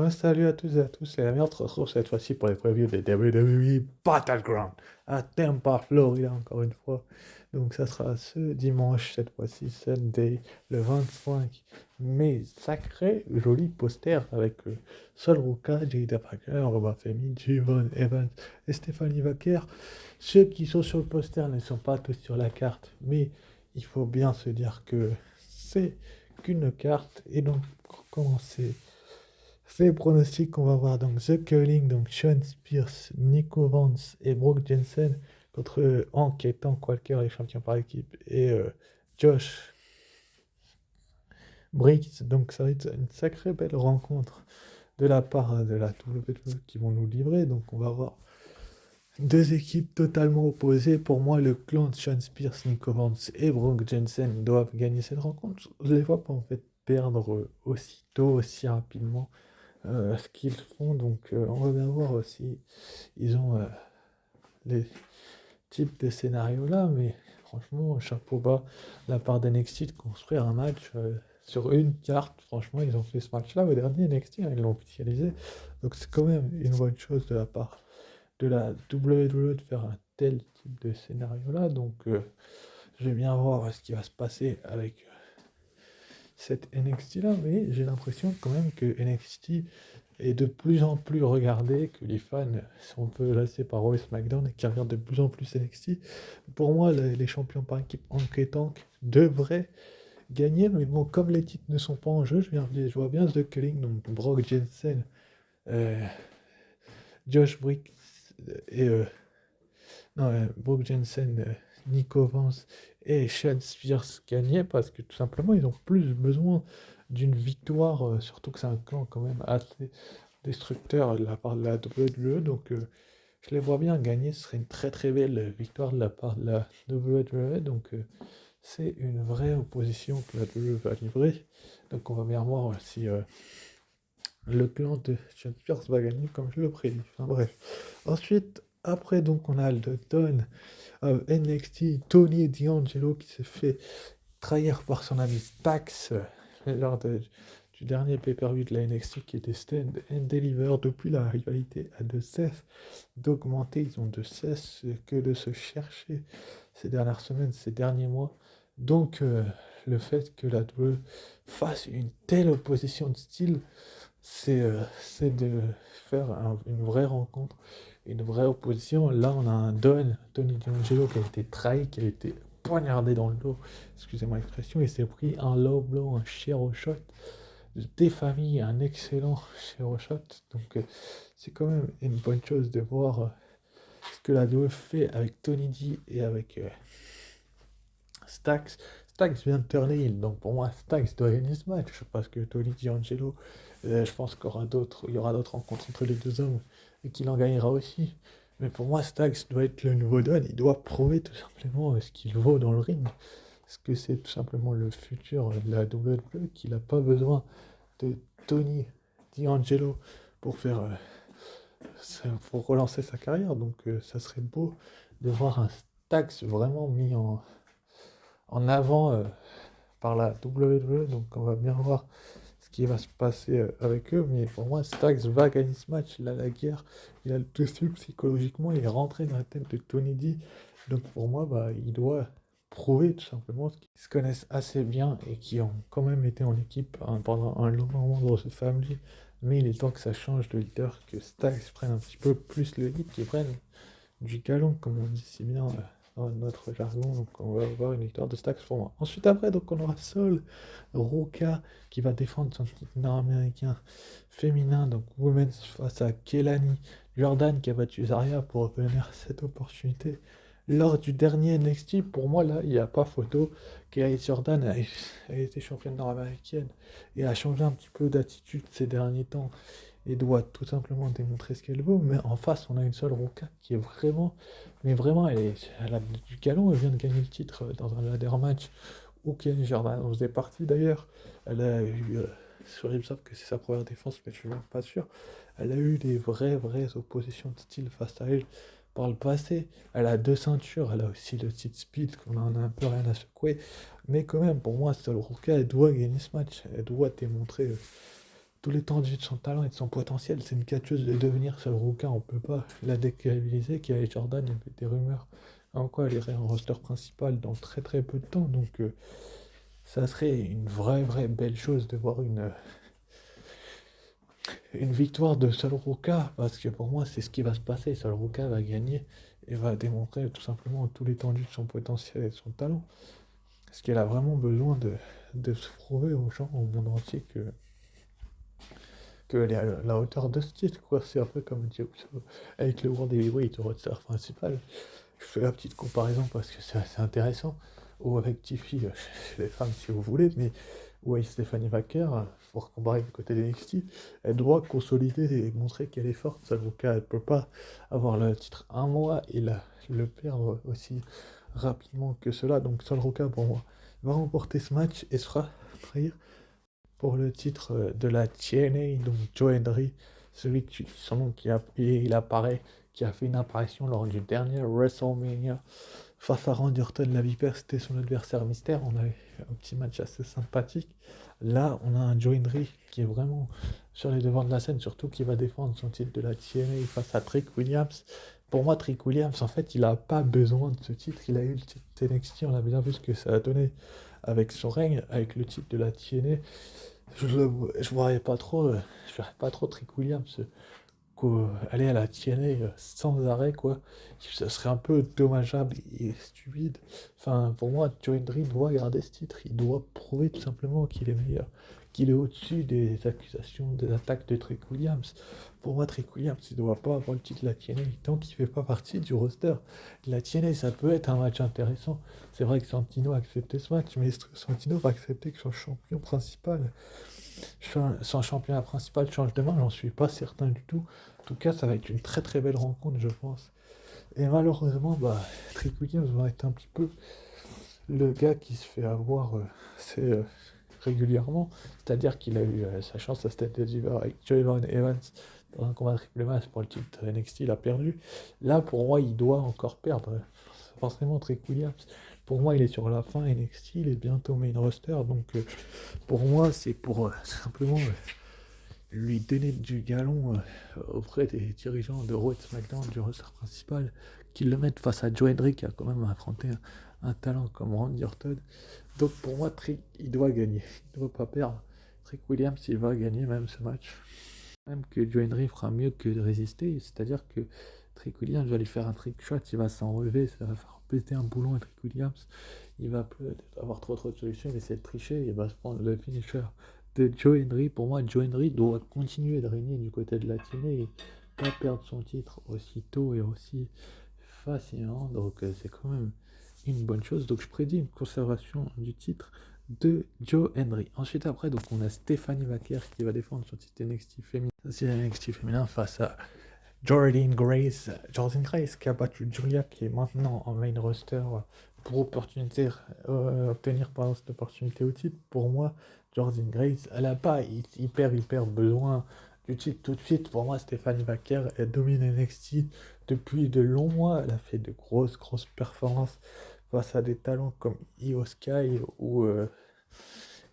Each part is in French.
Salut à tous et à tous, c'est la meilleure retrouve cette fois-ci pour les previews des WWE Battleground à Tampa, Florida, encore une fois. Donc ça sera ce dimanche, cette fois-ci, Sunday, le 25 mai. Sacré joli poster avec Sol Ruka, Jada Parker, Robert Femi, Javon Evans et Stephanie Vaquer. Ceux qui sont sur le poster ne sont pas tous sur la carte, mais il faut bien se dire que c'est qu'une carte. Et donc, pour commencer. C'est les pronostics qu'on va voir. Donc, The Curling, donc Sean Spears, Nico Vance et Brooke Jensen contre Hank et Tank Walker, les champions par équipe, et Josh Briggs. Donc, ça va être une sacrée belle rencontre de la part de la WWE qui vont nous livrer. Donc, on va voir deux équipes totalement opposées. Pour moi, le clan de Sean Spears, Nico Vance et Brooke Jensen doivent gagner cette rencontre. Je ne les vois pas en fait perdre aussitôt, aussi rapidement ce qu'ils font. Donc, on va bien voir aussi. Ils ont les types de scénarios là, mais franchement, chapeau bas de la part d'NXT de construire un match sur une carte. Franchement, ils ont fait ce match-là au dernier NXT, hein, ils l'ont officialisé. Donc, c'est quand même une bonne chose de la part de la WWE de faire un tel type de scénario là. Donc, je vais bien voir ce qui va se passer avec cette NXT là, mais j'ai l'impression quand même que NXT est de plus en plus regardé, que les fans sont un peu lassés par Raw et SmackDown et qui regardent de plus en plus NXT. Pour moi, les champions par équipe Hank et Tank devraient gagner, mais bon, comme les titres ne sont pas en jeu, je vois bien The Culling, donc Brock Jensen, euh, Josh Briggs et non, Brooke Jensen, Nico Vance et Sean Spears gagner parce que tout simplement ils ont plus besoin d'une victoire, surtout que c'est un clan quand même assez destructeur de la part de la WWE. Donc je les vois bien gagner, ce serait une très très belle victoire de la part de la WWE. Donc c'est une vraie opposition que la WWE va livrer. Donc on va bien voir si le clan de Sean Spears va gagner comme je le prédis. Enfin bref. Ensuite, après donc on a le Don NXT, Tony D'Angelo qui s'est fait trahir par son ami Stax du dernier pay-per-view de la NXT qui était Stand and Deliver. Depuis, la rivalité a de cesse d'augmenter, ils ont de cesse que de se chercher ces dernières semaines, ces derniers mois. Donc le fait que la WWE fasse une telle opposition de style, c'est de faire une vraie rencontre, une vraie opposition. Là, on a un Don, Tony D'Angelo, qui a été trahi, qui a été poignardé dans le dos, excusez-moi l'expression, il s'est pris un low blow, un shero shot, des familles, un excellent shero shot. Donc, c'est quand même une bonne chose de voir ce que la WWE fait avec Tony D et avec Stax. Stax vient de turner heel, donc pour moi, Stax doit gagner ce match parce que Tony D'Angelo, je pense il y aura d'autres rencontres entre les deux hommes et qu'il en gagnera aussi. Mais pour moi, Stax doit être le nouveau Don. Il doit prouver tout simplement ce qu'il vaut dans le ring. Parce que c'est tout simplement le futur de la WWE, qu'il n'a pas besoin de Tony D'Angelo pour faire, pour relancer sa carrière. Donc ça serait beau de voir un Stax vraiment mis en avant par la WWE. Donc on va bien voir ce qui va se passer avec eux. Mais pour moi, Stax va gagner ce match. Il a la guerre, il a le dessus psychologiquement, il est rentré dans la tête de Tony D. Donc pour moi, bah, il doit prouver tout simplement qu'ils se connaissent assez bien et qui ont quand même été en équipe pendant un long moment dans ce family. Mais il est temps que ça change de leader, que Stax prenne un petit peu plus le lead, qu'il prenne du galon, comme on dit si bien dans notre jargon. Donc on va avoir une victoire de Stax pour moi. Ensuite après, donc on aura Sol Roca qui va défendre son titre nord-américain féminin, donc Women's, face à Kelani Jordan qui a battu Zarya pour obtenir cette opportunité lors du dernier NXT. Pour moi là, il n'y a pas photo. Kelani Jordan a été championne nord-américaine et a changé un petit peu d'attitude ces derniers temps et doit tout simplement démontrer ce qu'elle vaut. Mais en face, on a une seule Roca qui est vraiment, mais vraiment, elle a du galon. Elle vient de gagner le titre dans un ladder match où Kenny Jordan en faisait partie d'ailleurs. Elle a eu, sur il me semble que c'est sa première défense, mais je suis même pas sûr. Elle a eu des vraies oppositions de style face à elle par le passé. Elle a deux ceintures, elle a aussi le titre speed qu'on en a un peu rien à secouer. Mais quand même, pour moi, Sol Roca, elle doit gagner ce match. Elle doit démontrer tout l'étendue de son talent et de son potentiel. C'est une catcheuse de devenir seul rouquin, on peut pas la décrédibiliser. Qu'il y avait Jordan, il y avait des rumeurs en quoi elle irait en roster principal dans très très peu de temps. Donc ça serait une vraie belle chose de voir une victoire de Sol Ruka, parce que pour moi c'est ce qui va se passer. Sol Ruka va gagner et va démontrer tout simplement tout l'étendue de son potentiel et de son talent. Parce qu'elle a vraiment besoin de se prouver aux gens, au monde entier, qu'elle est à la hauteur de ce titre, quoi. C'est un peu comme Dieu avec le World Heavyweight, le roster principal. Je fais la petite comparaison parce que c'est assez intéressant. Ou avec Tiffy, chez les femmes si vous voulez, mais ou avec Stephanie Wacker, pour comparer du côté des NXT, elle doit consolider et montrer qu'elle est forte. Ça veut qu'elle ne peut pas avoir le titre un mois et le perdre aussi rapidement que cela. Donc Sol Ruka, pour moi, va remporter ce match et sera trahir pour le titre de la TNA, donc Joe Hendry, celui qui, son nom il apparaît, qui a fait une apparition lors du dernier WrestleMania face à Randy Orton, la Vipère, c'était son adversaire mystère. On avait un petit match assez sympathique. Là, on a un Joe Hendry qui est vraiment sur les devants de la scène, surtout qui va défendre son titre de la TNA face à Trick Williams. Pour moi, Trick Williams, en fait, il n'a pas besoin de ce titre. Il a eu le titre NXT, on a bien vu ce que ça a donné avec son règne, avec le titre de la TNA. Je voyais pas trop, je verrais pas trop Trick Williams aller à la TNA sans arrêt, quoi. Ça serait un peu dommageable et stupide. Enfin, pour moi, Joe Hendry doit garder ce titre. Il doit prouver tout simplement qu'il est meilleur, qu'il est au-dessus des accusations, des attaques de Trick Williams. Pour moi, Trick Williams, il ne doit pas avoir le titre de la TNA tant qu'il ne fait pas partie du roster. La TNA, ça peut être un match intéressant. C'est vrai que Santino a accepté ce match, mais est-ce que Santino va accepter que son champion principal, son championnat principal change de main? J'en suis pas certain du tout. En tout cas, ça va être une très belle rencontre, je pense. Et malheureusement, Trick Williams va être un petit peu le gars qui se fait avoir régulièrement. C'est-à-dire qu'il a eu sa chance à State Diva avec Javon Evans dans un combat triple masse pour le titre NXT, il a perdu. Là, pour moi, il doit encore perdre. Forcément, Trick Williams. Pour moi, il est sur la fin NXT, il est bientôt main roster. Donc, pour moi, c'est pour simplement lui donner du galon auprès des dirigeants de Raw et de SmackDown du roster principal, qu'ils le mettent face à Joe Hendry qui a quand même affronté un talent comme Randy Orton. Donc pour moi, Trick, il doit gagner, il ne doit pas perdre. Trick Williams, il va gagner même ce match. Même que Joe Hendry fera mieux que de résister, c'est-à-dire que Trick Williams va lui faire un trick shot, il va s'en relever, ça va faire péter un boulon à Trick Williams, il va peut-être avoir trop de solutions, il va essayer de tricher, il va se prendre le finisher de Joe Hendry. Pour moi, Joe Hendry doit continuer de régner du côté de la TNA et pas perdre son titre aussi tôt et aussi facilement. Donc c'est quand même une bonne chose. Donc je prédis une conservation du titre de Joe Hendry. Ensuite après, donc on a Stephanie Wacker qui va défendre son titre NXT féminin. C'est NXT féminin face à Jordan Grace. Jordan Grace qui a battu Julia, qui est maintenant en main roster pour obtenir cette opportunité au titre. Pour moi, Jordan Grace, elle n'a pas hyper besoin du titre tout de suite. Pour moi, Stephanie Wacker, elle domine NXT depuis de longs mois. Elle a fait de grosses performances face à des talents comme Io Sky ou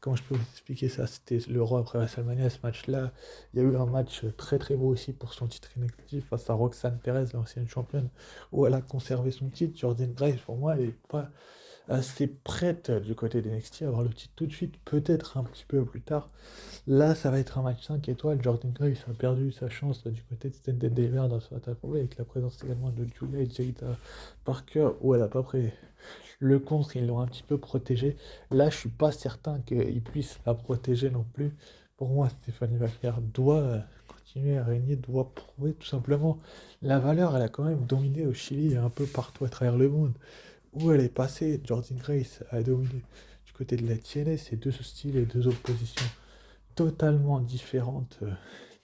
comment je peux vous expliquer ça? C'était le Raw après WrestleMania, ce match-là. Il y a eu un match très beau aussi pour son titre NXT face à Roxanne Perez, l'ancienne championne, où elle a conservé son titre. Jordan Grace, pour moi, elle n'est pas assez prête du côté d'NXT à avoir le titre tout de suite, peut-être un petit peu plus tard. Là, ça va être un match 5 étoiles. Jordan Grace a perdu sa chance du côté de Stand Deliver dans ce attaque avec la présence également de Julia et Jada Parker, où elle a pas pris le contre, ils l'ont un petit peu protégé. Là, je suis pas certain qu'ils puissent la protéger non plus. Pour moi, Stephanie Wacker doit continuer à régner, doit prouver tout simplement la valeur. Elle a quand même dominé au Chili et un peu partout à travers le monde. Où elle est passée, Jordan Grace a dominé du côté de la TNA. C'est deux styles et deux oppositions totalement différentes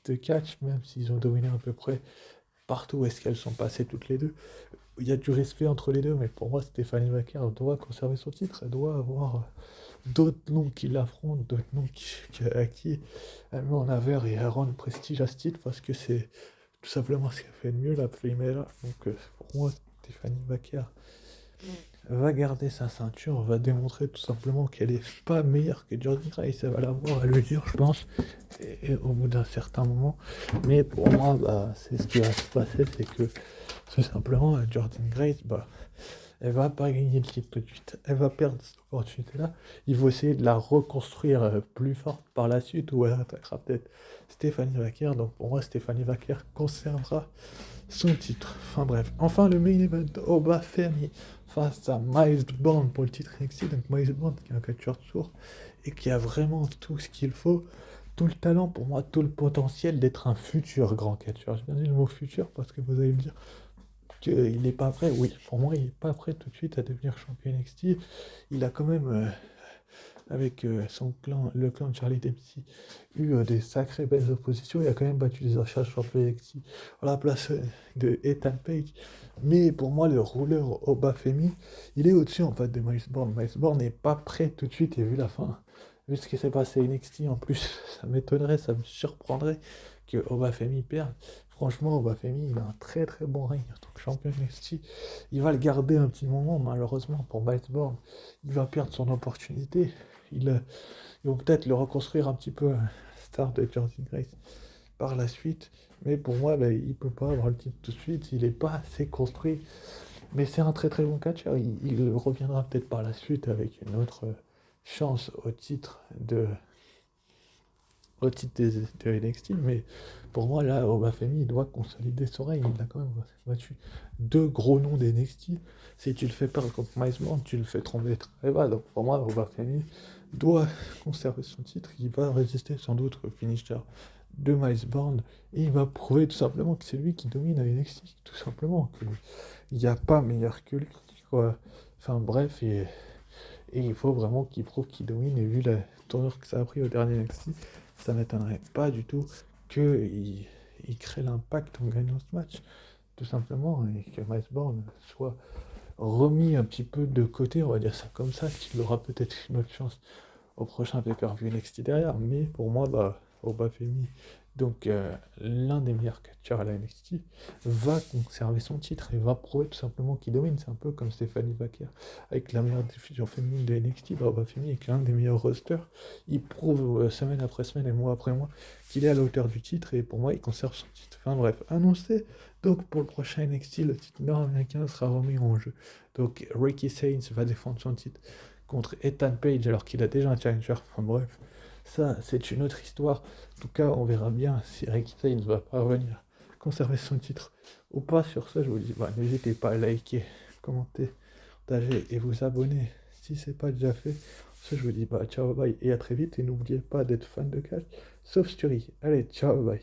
de catch, même s'ils ont dominé à peu près partout où est-ce qu'elles sont passées toutes les deux. Il y a du respect entre les deux, mais pour moi, Stephanie Wacker doit conserver son titre. Elle doit avoir d'autres noms qui l'affrontent, d'autres noms à qui elle met en avant et elle rend le prestige à ce titre parce que c'est tout simplement ce qu'elle fait de mieux, la femelle. Donc pour moi, Stephanie Wacker va garder sa ceinture, va démontrer tout simplement qu'elle est pas meilleure que Jordan Grace, elle va l'avoir à l'usure, je pense, et au bout d'un certain moment. Mais pour moi, bah, c'est ce qui va se passer, c'est que tout simplement, Jordan Grace, bah, elle va pas gagner le titre tout de suite. Elle va perdre cette opportunité-là. Il faut essayer de la reconstruire plus forte par la suite, ou elle attaquera peut-être Stéphanie Vaquer. Donc pour moi, Stéphanie Vaquer conservera son titre. Enfin bref. Enfin, le main event, Oba Femi face à Miles Bond pour le titre NXT. Donc Miles Bond qui est un catcheur sourd et qui a vraiment tout ce qu'il faut. Tout le talent, pour moi, tout le potentiel d'être un futur grand catcheur. J'ai bien dit le mot futur parce que vous allez me dire qu'il n'est pas prêt. Oui, pour moi, il n'est pas prêt tout de suite à devenir champion NXT. Il a quand même, avec son clan, le clan de Charlie Dempsey, eu des sacrées belles oppositions. Il a quand même battu les achats champion NXT à la place de Ethan Page. Mais pour moi, le rouleur Oba Femi, il est au-dessus en fait de Miles Borne. Miles Borne n'est pas prêt tout de suite et vu la fin, vu ce qui s'est passé à NXT en plus, ça m'étonnerait, ça me surprendrait que Oba Femi perde. Franchement, Obafemi, il a un très très bon règne en tant que champion NXT. Il va le garder un petit moment, malheureusement, pour Miles Borne. Il va perdre son opportunité. Ils vont peut-être le reconstruire un petit peu, star de Jordan Grace, par la suite. Mais pour moi, ben, il ne peut pas avoir le titre tout de suite. Il n'est pas assez construit. Mais c'est un très très bon catcheur. Il reviendra peut-être par la suite avec une autre chance de NXT, mais pour moi, là, Obafemi, il doit consolider son règne. Il a quand même battu deux gros noms d'NXT. Si tu le fais perdre contre Miles Borne, tu le fais tomber très bas. Donc pour moi, Obafemi doit conserver son titre. Il va résister sans doute au finisher de Miles Borne et il va prouver tout simplement que c'est lui qui domine à NXT. Tout simplement. Il n'y a pas meilleur que lui, quoi. Enfin bref, et il faut vraiment qu'il prouve qu'il domine. Et vu la tournure que ça a pris au dernier NXT, ça m'étonnerait pas du tout qu'il crée l'impact en gagnant ce match, tout simplement, et que Miles Borne soit remis un petit peu de côté, on va dire ça comme ça, qu'il aura peut-être une autre chance au prochain pay-per-view NXT derrière. Mais pour moi, bah, Obafemi, donc l'un des meilleurs catcheurs à la NXT, va conserver son titre et va prouver tout simplement qu'il domine. C'est un peu comme Stéphanie Vaquer avec la meilleure diffusion féminine de NXT. Bah, Obafemi est l'un des meilleurs rosters. Il prouve semaine après semaine et mois après mois qu'il est à la hauteur du titre et pour moi, il conserve son titre. Enfin bref, annoncé. Donc pour le prochain NXT, le titre nord-américain sera remis en jeu. Donc Ricky Sainz va défendre son titre contre Ethan Page alors qu'il a déjà un challenger. Enfin bref, ça c'est une autre histoire. En tout cas, on verra bien si Ricky Sainz va parvenir à conserver son titre ou pas. Sur ce, je vous dis, bah, n'hésitez pas à liker, commenter, partager et vous abonner si c'est pas déjà fait. Sur ce, je vous dis bah, ciao, bye et à très vite. Et n'oubliez pas d'être fan de catch, sauf Sturi. Allez, ciao, bye.